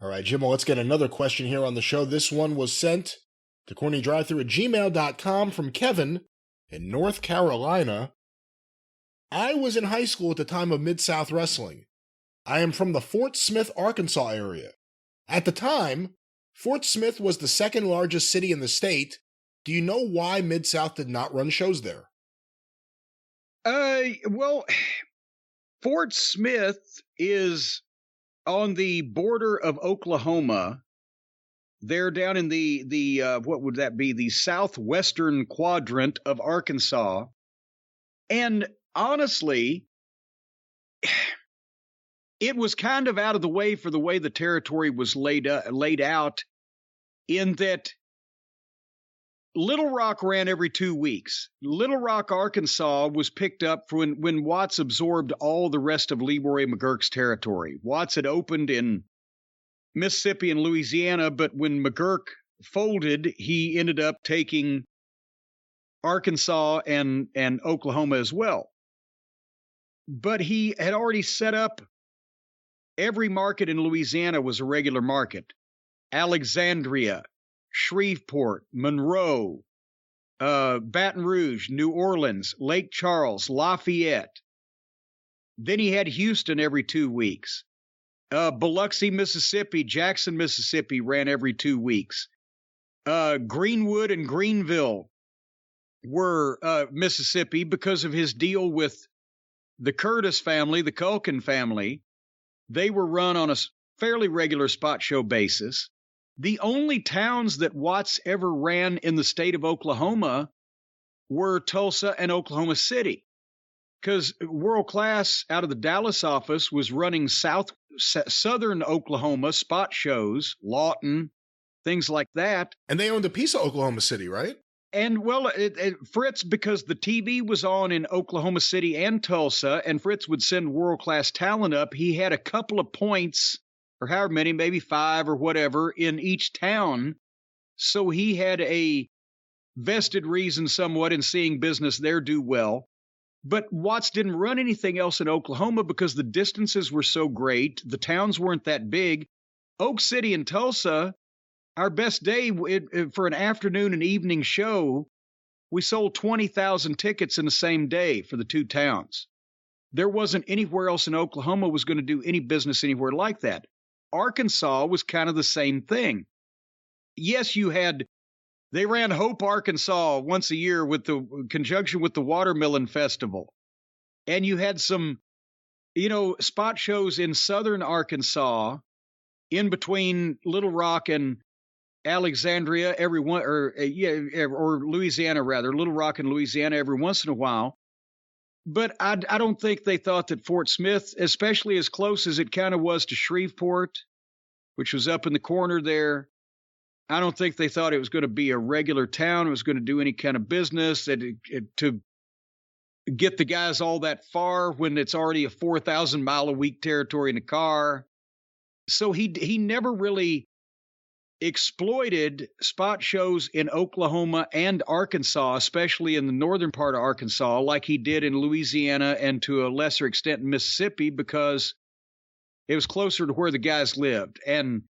All right, Jim, well, let's get another question here on the show. This one was sent to CornyDriveThru@gmail.com from Kevin in North Carolina. I was in high school at the time of Mid-South Wrestling. I am from the Fort Smith, Arkansas area. At the time, Fort Smith was the second largest city in the state. Do you know why Mid-South did not run shows there? Well, Fort Smith is on the border of Oklahoma. They're down in the what would that be? The southwestern quadrant of Arkansas. And honestly, it was kind of out of the way for the way the territory was laid out, in that Little Rock ran every 2 weeks. Little Rock, Arkansas was picked up when Watts absorbed all the rest of Leroy McGurk's territory. Watts had opened in Mississippi and Louisiana, but when McGurk folded, he ended up taking Arkansas and Oklahoma as well. But he had already set up every market in Louisiana was a regular market. Alexandria, Shreveport, Monroe, Baton Rouge, New Orleans, Lake Charles, Lafayette. Then he had Houston every 2 weeks. Biloxi, Mississippi, Jackson, Mississippi ran every 2 weeks. Greenwood and Greenville were Mississippi because of his deal with the Curtis family, the Culkin family. They were run on a fairly regular spot show basis. The only towns that Watts ever ran in the state of Oklahoma were Tulsa and Oklahoma City, because World Class out of the Dallas office was running southern Oklahoma spot shows, Lawton, things like that. And they owned a piece of Oklahoma City, right? And, well, Fritz, because the TV was on in Oklahoma City and Tulsa, and Fritz would send world-class talent up, he had a couple of points, or however many, maybe 5 or whatever, in each town. So he had a vested reason somewhat in seeing business there do well. But Watts didn't run anything else in Oklahoma because the distances were so great. The towns weren't that big. Oak City and Tulsa, our best day for an afternoon and evening show, we sold 20,000 tickets in the same day for the two towns. There wasn't anywhere else in Oklahoma was going to do any business anywhere like that. Arkansas was kind of the same thing. Yes, they ran Hope, Arkansas once a year with the conjunction with the Watermelon Festival. And you had some, spot shows in southern Arkansas in between Little Rock and Alexandria or Louisiana rather, Little Rock and Louisiana every once in a while. But I don't think they thought that Fort Smith, especially as close as it kind of was to Shreveport, which was up in the corner there, I don't think they thought it was going to be a regular town. It was going to do any kind of business to get the guys all that far when it's already a 4,000 mile a week territory in a car. So he never really exploited spot shows in Oklahoma and Arkansas, especially in the northern part of Arkansas, like he did in Louisiana and to a lesser extent in Mississippi, because it was closer to where the guys lived. And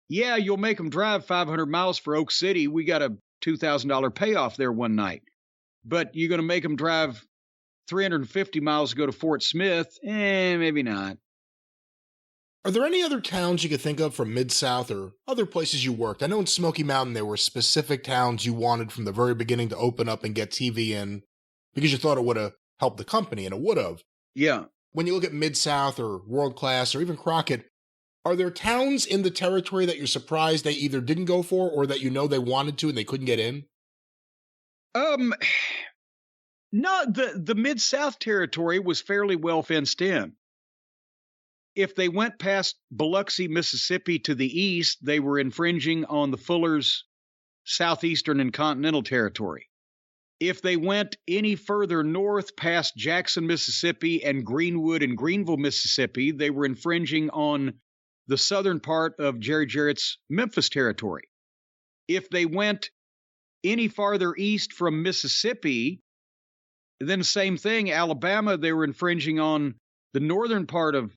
yeah, you'll make them drive 500 miles for Oak City. We got a $2,000 payoff there one night. But you're going to make them drive 350 miles to go to Fort Smith? Maybe not. Are there any other towns you could think of from Mid-South or other places you worked? I know in Smoky Mountain there were specific towns you wanted from the very beginning to open up and get TV in because you thought it would have helped the company, and it would have. Yeah. When you look at Mid-South or World Class or even Crockett, are there towns in the territory that you're surprised they either didn't go for or that they wanted to and they couldn't get in? No, the Mid-South territory was fairly well fenced in. If they went past Biloxi, Mississippi to the east, they were infringing on the Fullers' southeastern and continental territory. If they went any further north past Jackson, Mississippi and Greenwood and Greenville, Mississippi, they were infringing on the southern part of Jerry Jarrett's Memphis territory. If they went any farther east from Mississippi, then same thing, Alabama, they were infringing on the northern part of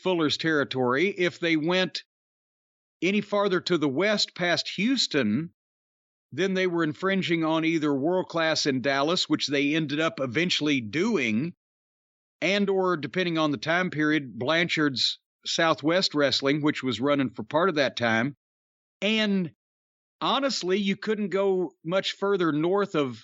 Fuller's territory. If they went any farther to the west past Houston, then they were infringing on either World Class in Dallas, which they ended up eventually doing, and or, depending on the time period, Blanchard's Southwest Wrestling, which was running for part of that time. And honestly, you couldn't go much further north of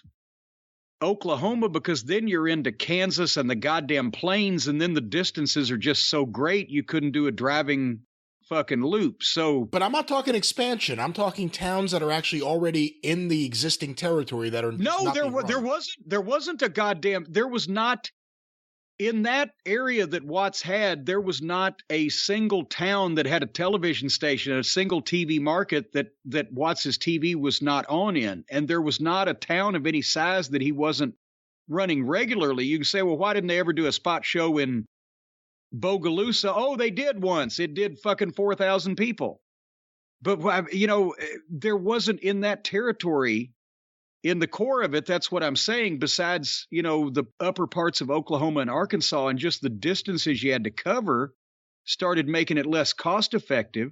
Oklahoma because then you're into Kansas and the goddamn plains, and then the distances are just so great you couldn't do a driving fucking loop. So, but I'm not talking expansion. I'm talking towns that are actually already in the existing territory that are there wasn't a goddamn, there was not in that area that Watts had, there was not a single town that had a television station, a single TV market that Watts's TV was not on in. And there was not a town of any size that he wasn't running regularly. You can say, well, why didn't they ever do a spot show in Bogalusa? Oh, they did once. It did fucking 4,000 people. But, you know, there wasn't in that territory. In the core of it, that's what I'm saying, besides, you know, the upper parts of Oklahoma and Arkansas and just the distances you had to cover started making it less cost effective.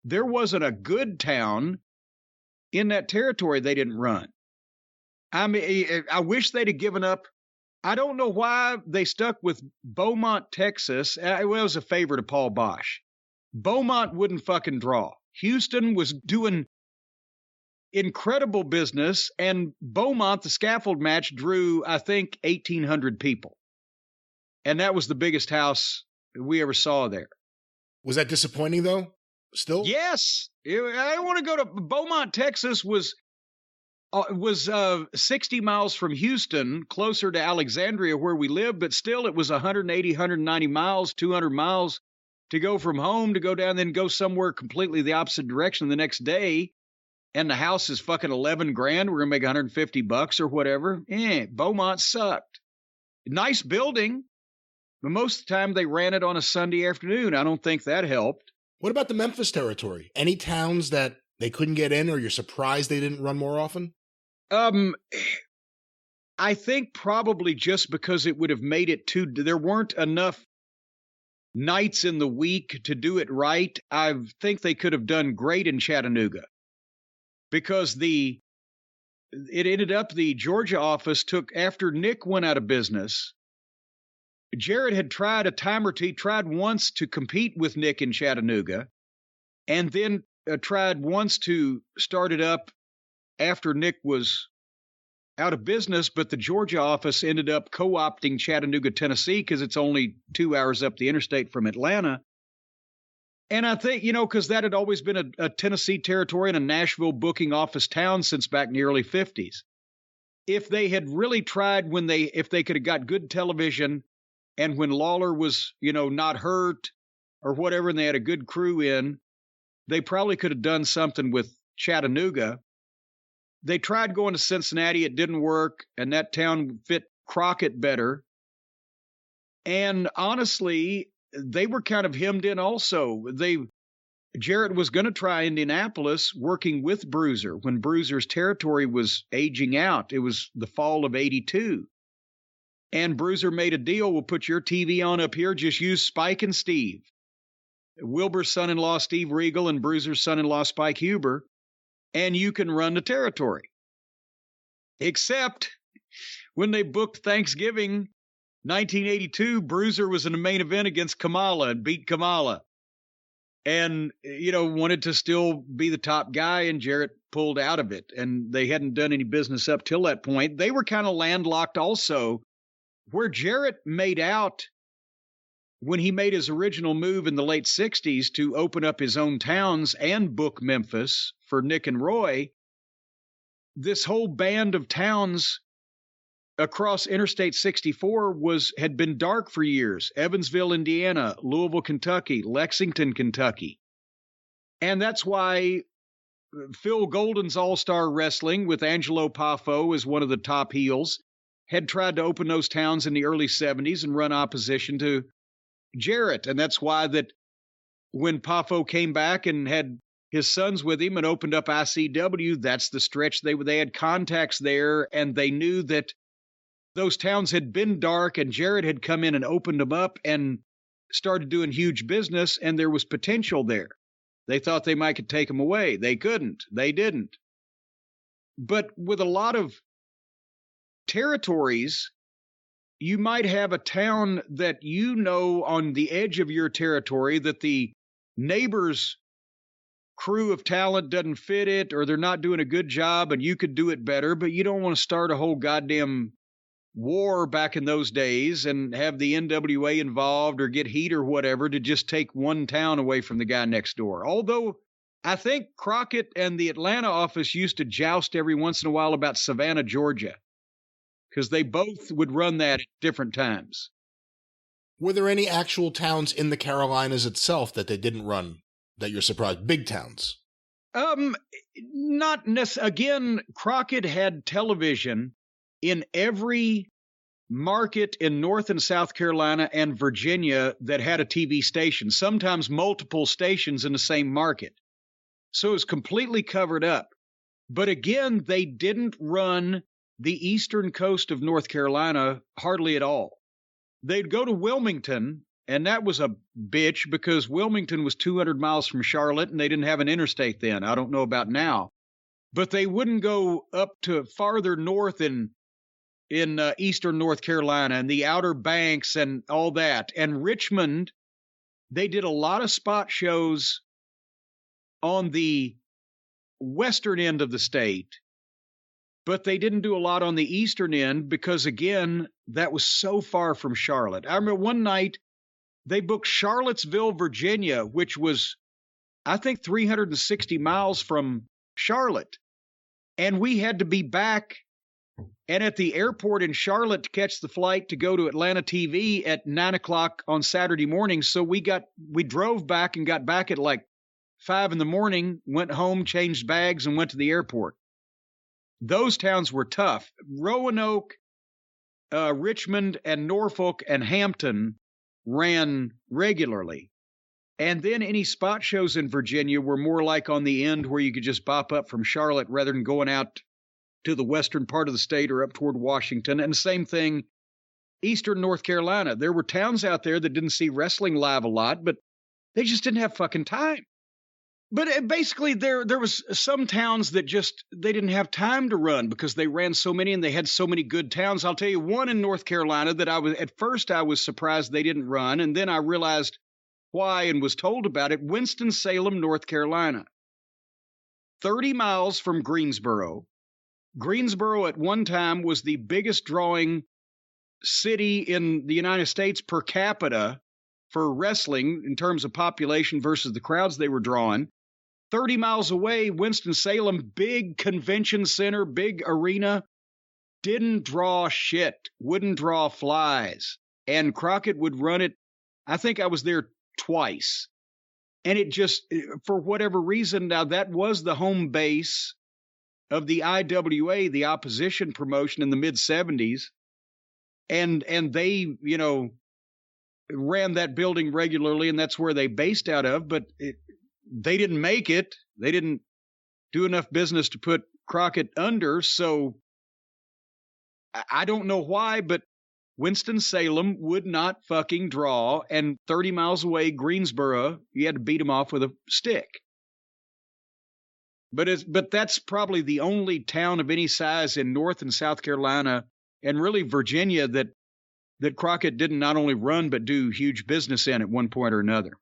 There wasn't a good town in that territory they didn't run. I mean, I wish they'd have given up. I don't know why they stuck with Beaumont, Texas. It was a favor to Paul Bosch. Beaumont wouldn't fucking draw. Houston was doing incredible business, and Beaumont, the scaffold match, drew, I think, 1,800 people. And that was the biggest house we ever saw there. Was that disappointing, though, still? Yes. I want to go to Beaumont, Texas was 60 miles from Houston, closer to Alexandria where we live, but still it was 180, 190 miles, 200 miles to go from home, to go down, then go somewhere completely the opposite direction the next day. And the house is fucking $11,000. We're going to make $150 or whatever. Beaumont sucked. Nice building, but most of the time they ran it on a Sunday afternoon. I don't think that helped. What about the Memphis territory? Any towns that they couldn't get in, or you're surprised they didn't run more often? I think probably just because it would have made it there weren't enough nights in the week to do it right. I think they could have done great in Chattanooga. Because it ended up the Georgia office took, after Nick went out of business, Jarrett had tried a time or two, tried once to compete with Nick in Chattanooga, and then tried once to start it up after Nick was out of business, but the Georgia office ended up co-opting Chattanooga, Tennessee, because it's only 2 hours up the interstate from Atlanta. And I think, you know, because that had always been a Tennessee territory and a Nashville booking office town since back in the early 50s. If they had really tried if they could have got good television, and when Lawler was, you know, not hurt or whatever, and they had a good crew in, they probably could have done something with Chattanooga. They tried going to Cincinnati. It didn't work, and that town fit Crockett better. And honestly, they were kind of hemmed in also. Jarrett was going to try Indianapolis working with Bruiser when Bruiser's territory was aging out. It was the fall of 82. And Bruiser made a deal. We'll put your TV on up here. Just use Spike and Steve. Wilbur's son-in-law, Steve Regal, and Bruiser's son-in-law, Spike Huber. And you can run the territory. Except when they booked Thanksgiving 1982, Bruiser was in the main event against Kamala and beat Kamala. And, you know, wanted to still be the top guy, and Jarrett pulled out of it. And they hadn't done any business up till that point. They were kind of landlocked also. Where Jarrett made out when he made his original move in the late 60s to open up his own towns and book Memphis for Nick and Roy, this whole band of towns across Interstate 64 had been dark for years. Evansville, Indiana, Louisville, Kentucky, Lexington, Kentucky. And that's why Phil Golden's All-Star Wrestling with Angelo Poffo as one of the top heels had tried to open those towns in the early 70s and run opposition to Jarrett. And that's why that when Poffo came back and had his sons with him and opened up ICW, that's the stretch they had contacts there, and they knew that those towns had been dark, and Jarrett had come in and opened them up and started doing huge business, and there was potential there. They thought they might could take them away. They couldn't. They didn't. But with a lot of territories, you might have a town that on the edge of your territory that the neighbor's crew of talent doesn't fit it, or they're not doing a good job and you could do it better, but you don't want to start a whole goddamn war back in those days and have the NWA involved or get heat or whatever to just take one town away from the guy next door. Although I think Crockett and the Atlanta office used to joust every once in a while about Savannah, Georgia, because they both would run that at different times. Were there any actual towns in the Carolinas itself that they didn't run that you're surprised? Big towns? Not necessarily. Again, Crockett had television in every market in North and South Carolina and Virginia that had a TV station, sometimes multiple stations in the same market. So it was completely covered up. But again, they didn't run the eastern coast of North Carolina hardly at all. They'd go to Wilmington, and that was a bitch because Wilmington was 200 miles from Charlotte, and they didn't have an interstate then. I don't know about now. But they wouldn't go up to farther north in eastern North Carolina and the Outer Banks and all that. And Richmond, they did a lot of spot shows on the western end of the state, but they didn't do a lot on the eastern end because, again, that was so far from Charlotte. I remember one night they booked Charlottesville, Virginia, which was, I think, 360 miles from Charlotte. And we had to be back and at the airport in Charlotte to catch the flight to go to Atlanta TV at 9 o'clock on Saturday morning. So we drove back and got back at like 5 a.m, went home, changed bags, and went to the airport. Those towns were tough. Roanoke, Richmond, and Norfolk and Hampton ran regularly. And then any spot shows in Virginia were more like on the end where you could just bop up from Charlotte rather than going out to the western part of the state or up toward Washington. And the same thing, eastern North Carolina. There were towns out there that didn't see wrestling live a lot, but they just didn't have fucking time. But basically, there was some towns that they didn't have time to run because they ran so many and they had so many good towns. I'll tell you one in North Carolina that at first I was surprised they didn't run, and then I realized why and was told about it. Winston-Salem, North Carolina. 30 miles from Greensboro. Greensboro at one time was the biggest drawing city in the United States per capita for wrestling in terms of population versus the crowds they were drawing. 30 miles away, Winston-Salem, big convention center, big arena, didn't draw shit, wouldn't draw flies. And Crockett would run it. I think I was there twice. And it just, for whatever reason, now that was the home base of the IWA, the opposition promotion in the mid-70s. And they, ran that building regularly, and that's where they based out of, but they didn't make it. They didn't do enough business to put Crockett under, so I don't know why, but Winston-Salem would not fucking draw, and 30 miles away, Greensboro, you had to beat them off with a stick. But that's probably the only town of any size in North and South Carolina, and really Virginia, that Crockett didn't not only run but do huge business in at one point or another.